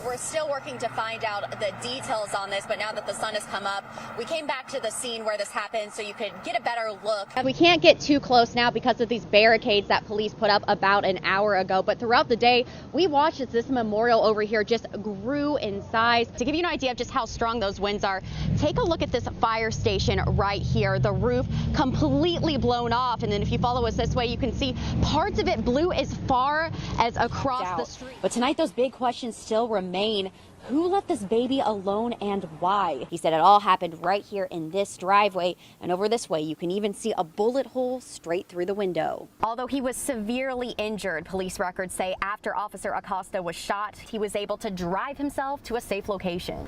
We're still working to find out the details on this, but now that the sun has come up, we came back to the scene where this happened so you could get a better look. We can't get too close now because of these barricades that police put up about an hour ago, but throughout the day, we watched as this memorial over here just grew in size. To give you an idea of just how strong those winds are, take a look at this fire station right here. The roof completely blown off, and then if you follow us this way, you can see parts of it blew as far as across the street. But tonight, those big questions still remain. Who let this baby alone and why? He said it all happened right here in this driveway, and over this way you can even see a bullet hole straight through the window. Although he was severely injured, police records say after Officer Acosta was shot, he was able to drive himself to a safe location.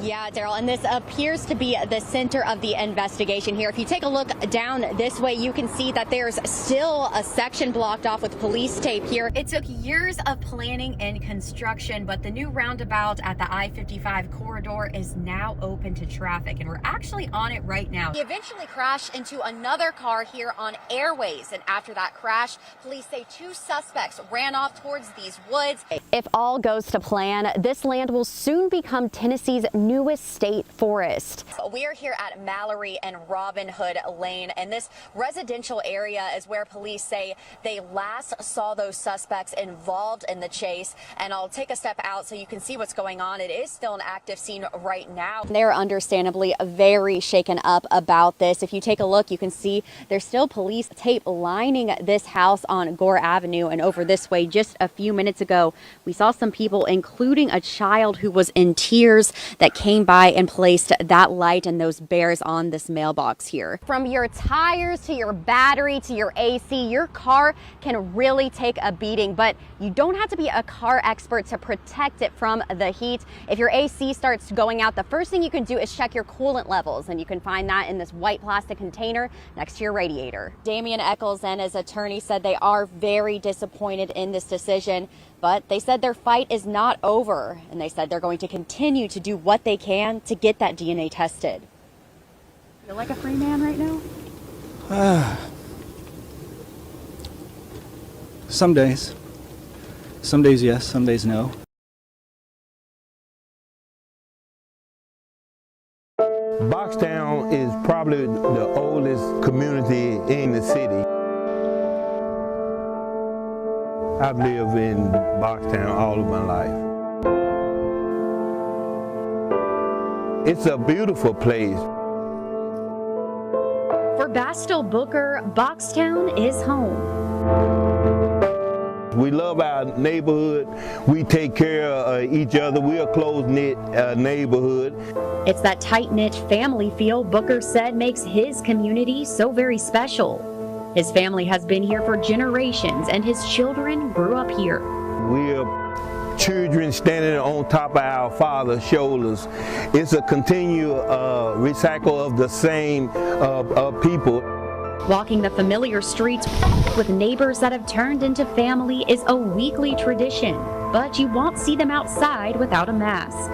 Yeah, Daryl, and this appears to be the center of the investigation here. If you take a look down this way, you can see that there's still a section blocked off with police tape here. It took years of planning and construction, but the new roundabout at the I-55 corridor is now open to traffic, and we're actually on it right now. He eventually crashed into another car here on Airways, and after that crash, police say 2 suspects ran off towards these woods. If all goes to plan, this land will soon become Tennessee's newest state forest. We are here at Mallory and Robin Hood Lane, and this residential area is where police say they last saw those suspects involved in the chase. And I'll take a step out so you can see what's going on. It is still an active scene right now. They're understandably very shaken up about this. If you take a look, you can see there's still police tape lining this house on Gore Avenue, and over this way just a few minutes ago we saw some people, including a child who was in tears, that came by and placed that light and those bears on this mailbox here. From your tires to your battery to your AC, your car can really take a beating, but you don't have to be a car expert to protect it from the heat. If your AC starts going out, the first thing you can do is check your coolant levels, and you can find that in this white plastic container next to your radiator. Damian Eccles and his attorney said they are very disappointed in this decision, but they said their fight is not over, and they said they're going to continue to do what they can to get that DNA tested. Feel like a free man right now? Some days. Some days yes, some days no. Boxtown is probably the oldest community in the city. I've lived in Boxtown all of my life. It's a beautiful place. For Bastel Booker, Boxtown is home. We love our neighborhood. We take care of each other. We're a close-knit neighborhood. It's that tight-knit family feel Booker said makes his community so very special. His family has been here for generations, and his children grew up here. We're children standing on top of our father's shoulders. It's a continual recycle of the same people. Walking the familiar streets with neighbors that have turned into family is a weekly tradition, but you won't see them outside without a mask.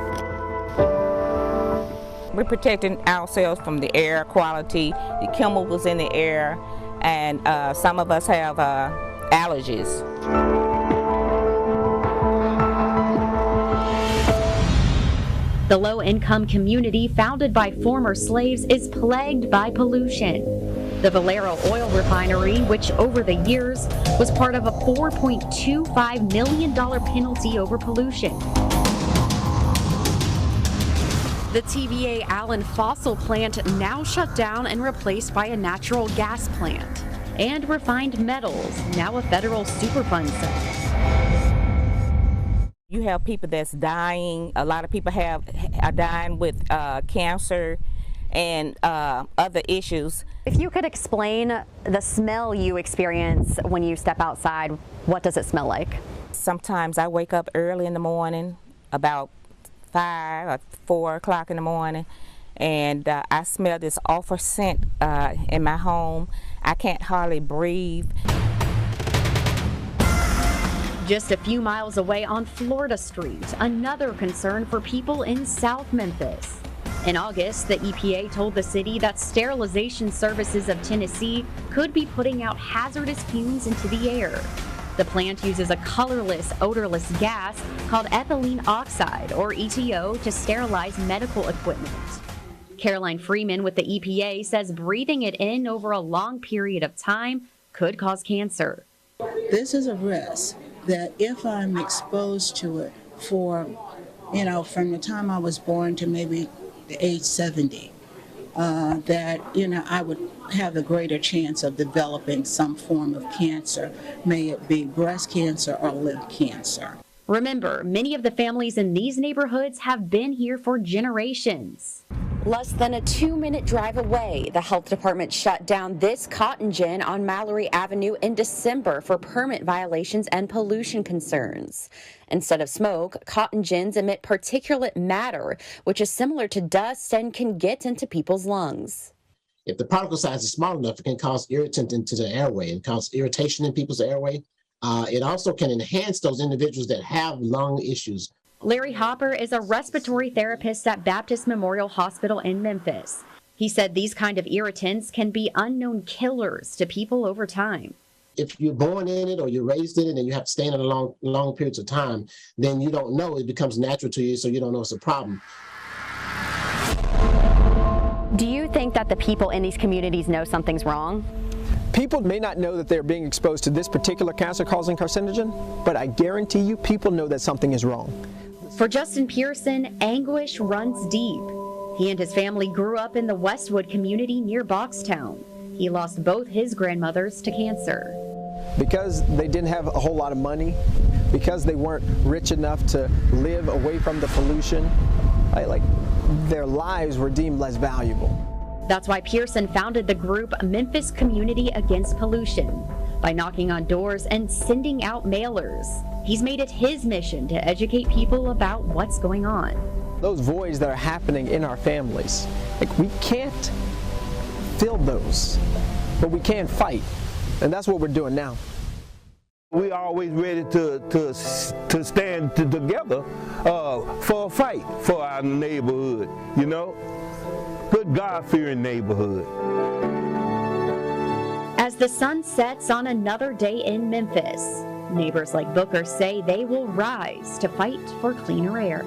We're protecting ourselves from the air quality, the chemicals in the air, and some of us have allergies. The low-income community founded by former slaves is plagued by pollution. The Valero oil refinery, which over the years was part of a $4.25 million penalty over pollution. The TVA Allen fossil plant now shut down and replaced by a natural gas plant. And refined metals, now a federal Superfund says. You have people that's dying. A lot of people are dying with cancer and other issues. If you could explain the smell you experience when you step outside, what does it smell like? Sometimes I wake up early in the morning, about 5 or 4 o'clock in the morning, and I smell this awful scent in my home. I can't hardly breathe. Just a few miles away on Florida Street, another concern for people in South Memphis. In August, the EPA told the city that sterilization services of Tennessee could be putting out hazardous fumes into the air. The plant uses a colorless, odorless gas called ethylene oxide, or ETO, to sterilize medical equipment. Caroline Freeman with the EPA says breathing it in over a long period of time could cause cancer. This is a risk that if I'm exposed to it for, from the time I was born to maybe the age 70, that, I would have a greater chance of developing some form of cancer, may it be breast cancer or lung cancer. Remember, many of the families in these neighborhoods have been here for generations. Less than a 2-minute drive away, the health department shut down this cotton gin on Mallory Avenue in December for permit violations and pollution concerns. Instead of smoke, cotton gins emit particulate matter, which is similar to dust and can get into people's lungs. If the particle size is small enough, it can cause irritant into the airway and cause irritation in people's airway. It also can enhance those individuals that have lung issues. Larry Hopper is a respiratory therapist at Baptist Memorial Hospital in Memphis. He said these kind of irritants can be unknown killers to people over time. If you're born in it or you're raised in it and you have to stay in it long periods of time, then you don't know. It becomes natural to you, so you don't know it's a problem. Do you think that the people in these communities know something's wrong? People may not know that they're being exposed to this particular cancer-causing carcinogen, but I guarantee you people know that something is wrong. For Justin Pearson, anguish runs deep. He and his family grew up in the Westwood community near Boxtown. He lost both his grandmothers to cancer. Because they didn't have a whole lot of money, because they weren't rich enough to live away from the pollution, their lives were deemed less valuable. That's why Pearson founded the group Memphis Community Against Pollution by knocking on doors and sending out mailers. He's made it his mission to educate people about what's going on. Those voids that are happening in our families, we can't fill those, but we can fight, and that's what we're doing now. We're always ready to stand together for a fight for our neighborhood, Good God-fearing neighborhood. As the sun sets on another day in Memphis, neighbors like Booker say they will rise to fight for cleaner air.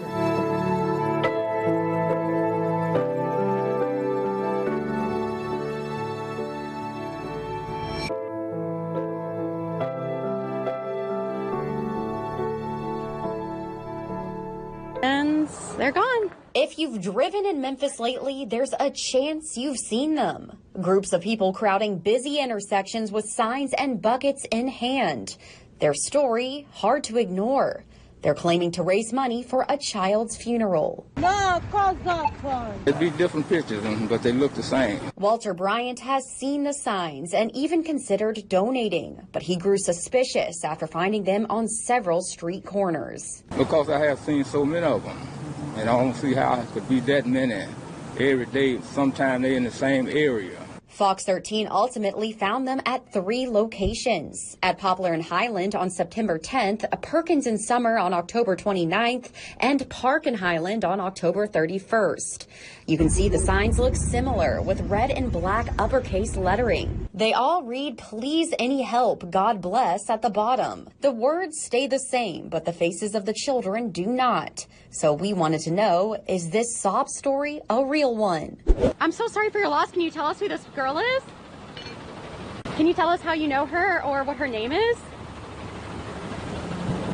And they're gone. If you've driven in Memphis lately, there's a chance you've seen them. Groups of people crowding busy intersections with signs and buckets in hand. Their story, hard to ignore. They're claiming to raise money for a child's funeral. No, cause that one. It'd be different pictures, but they look the same. Walter Bryant has seen the signs and even considered donating, but he grew suspicious after finding them on several street corners. Because I have seen so many of them, and I don't see how it could be that many every day. Sometimes they're in the same area. Fox 13 ultimately found them at 3 locations. At Poplar and Highland on September 10th, Perkins and Summer on October 29th, and Park and Highland on October 31st. You can see the signs look similar with red and black uppercase lettering. They all read, "Please any help, God bless," at the bottom. The words stay the same, but the faces of the children do not. So we wanted to know, is this sob story a real one? I'm so sorry for your loss. Can you tell us who this girl is? Can you tell us how you know her or what her name is?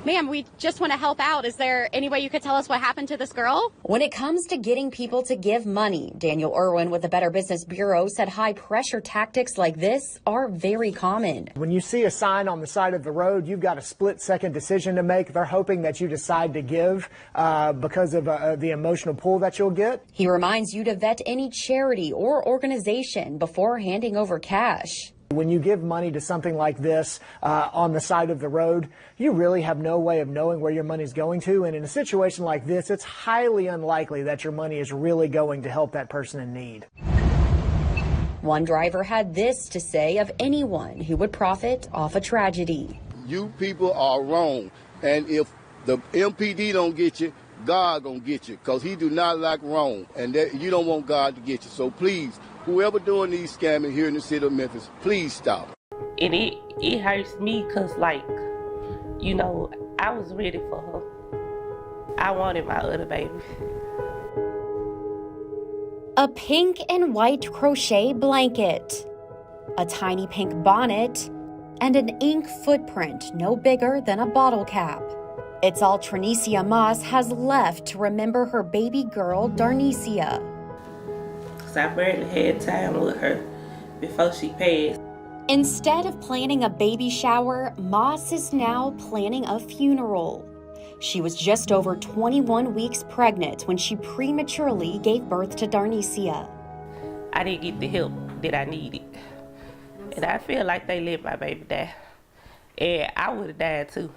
Ma'am, we just want to help out. Is there any way you could tell us what happened to this girl? When it comes to getting people to give money, Daniel Irwin with the Better Business Bureau said high-pressure tactics like this are very common. When you see a sign on the side of the road, you've got a split-second decision to make. They're hoping that you decide to give because of the emotional pull that you'll get. He reminds you to vet any charity or organization before handing over cash. When you give money to something like this on the side of the road, you really have no way of knowing where your money's going to. And in a situation like this, it's highly unlikely that your money is really going to help that person in need. One driver had this to say of anyone who would profit off a tragedy. You people are wrong. And if the MPD don't get you, God gonna get you, because he do not like wrong. And that, you don't want God to get you. So please, whoever doing these scamming here in the city of Memphis, please stop. And it hurts me because, You know, I was ready for her. I wanted my other baby. A pink and white crochet blanket, a tiny pink bonnet, and an ink footprint no bigger than a bottle cap. It's all Trinicia Moss has left to remember her baby girl, Darnicia. Because I barely had time with her before she passed. Instead of planning a baby shower, Moss is now planning a funeral. She was just over 21 weeks pregnant when she prematurely gave birth to Darnicia. I didn't get the help that I needed. And I feel like they let my baby die. And I would have died too.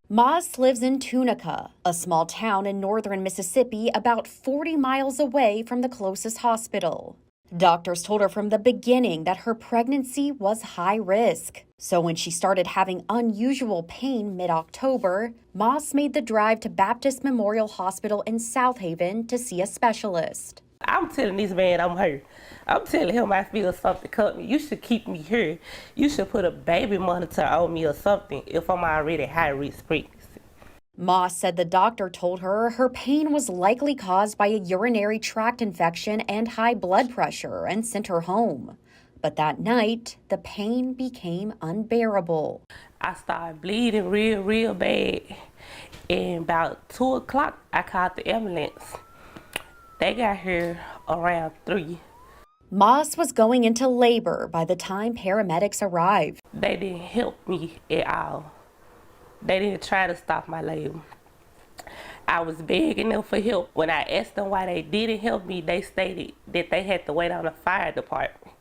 Moss lives in Tunica, a small town in northern Mississippi about 40 miles away from the closest hospital. Doctors told her from the beginning that her pregnancy was high risk. So when she started having unusual pain mid-October, Moss made the drive to Baptist Memorial Hospital in South Haven to see a specialist. I'm telling this man I'm hurt. I'm telling him I feel something cut me. You should keep me here. You should put a baby monitor on me or something if I'm already high-risk pregnancy. Moss said the doctor told her her pain was likely caused by a urinary tract infection and high blood pressure and sent her home. But that night, the pain became unbearable. I started bleeding real bad. And about 2 o'clock, I called the ambulance. They got here around 3. Moss was going into labor by the time paramedics arrived. They didn't help me at all. They didn't try to stop my labor. I was begging them for help. When I asked them why they didn't help me, they stated that they had to wait on the fire department.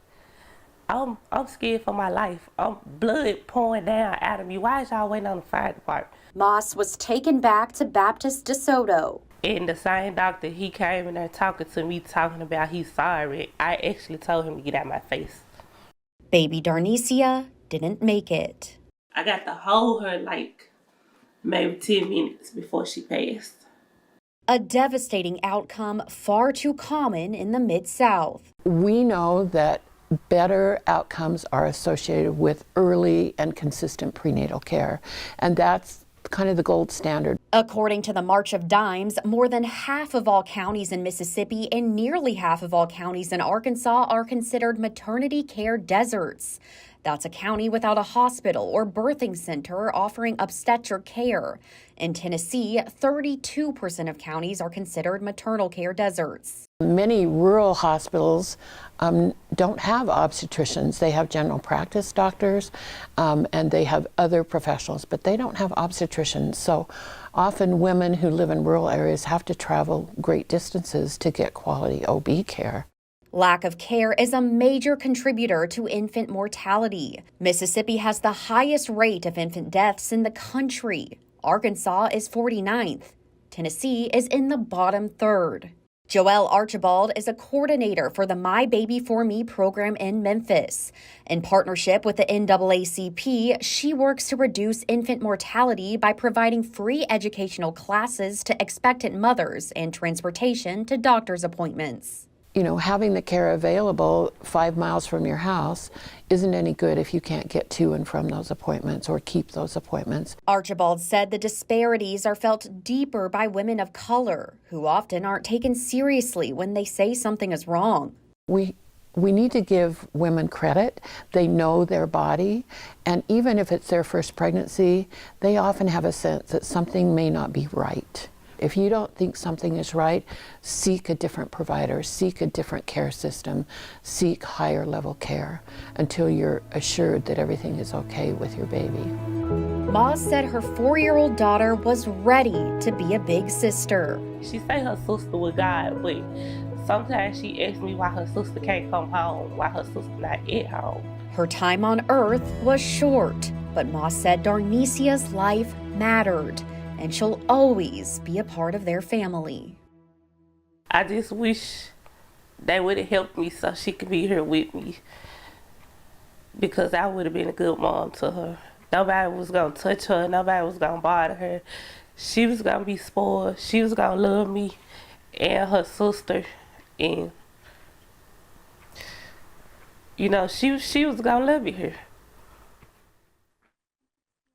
I'm scared for my life. Blood pouring down out of me. Why is y'all waiting on the fire department? Moss was taken back to Baptist DeSoto. And the same doctor, he came in there talking to me, talking about he's sorry. I actually told him to get out of my face. Baby Darnicia didn't make it. I got to hold her like maybe 10 minutes before she passed. A devastating outcome far too common in the Mid-South. We know that better outcomes are associated with early and consistent prenatal care, and that's kind of the gold standard. According to the March of Dimes, more than half of all counties in Mississippi and nearly half of all counties in Arkansas are considered maternity care deserts. That's a county without a hospital or birthing center offering obstetric care. In Tennessee, 32% of counties are considered maternal care deserts. Many rural hospitals don't have obstetricians. They have general practice doctors and they have other professionals, but they don't have obstetricians. So often women who live in rural areas have to travel great distances to get quality OB care. Lack of care is a major contributor to infant mortality. Mississippi has the highest rate of infant deaths in the country. Arkansas is 49th. Tennessee is in the bottom third. Joelle Archibald is a coordinator for the My Baby For Me program in Memphis. In partnership with the NAACP, she works to reduce infant mortality by providing free educational classes to expectant mothers and transportation to doctor's appointments. You know, having the care available 5 miles from your house isn't any good if you can't get to and from those appointments or keep those appointments. Archibald said the disparities are felt deeper by women of color, who often aren't taken seriously when they say something is wrong. We need to give women credit. They know their body, and even if it's their first pregnancy, they often have a sense that something may not be right. If you don't think something is right, seek a different provider, seek a different care system, seek higher level care until you're assured that everything is okay with your baby. Moss said her 4-year-old daughter was ready to be a big sister. She say her sister with God, but sometimes she asks me why her sister can't come home, why her sister not at home. Her time on Earth was short, but Moss said Darnicia's life mattered, and she'll always be a part of their family. I just wish they would have helped me so she could be here with me, because I would have been a good mom to her. Nobody was going to touch her. Nobody was going to bother her. She was going to be spoiled. She was going to love me and her sister. And, you know, she was going to love me here.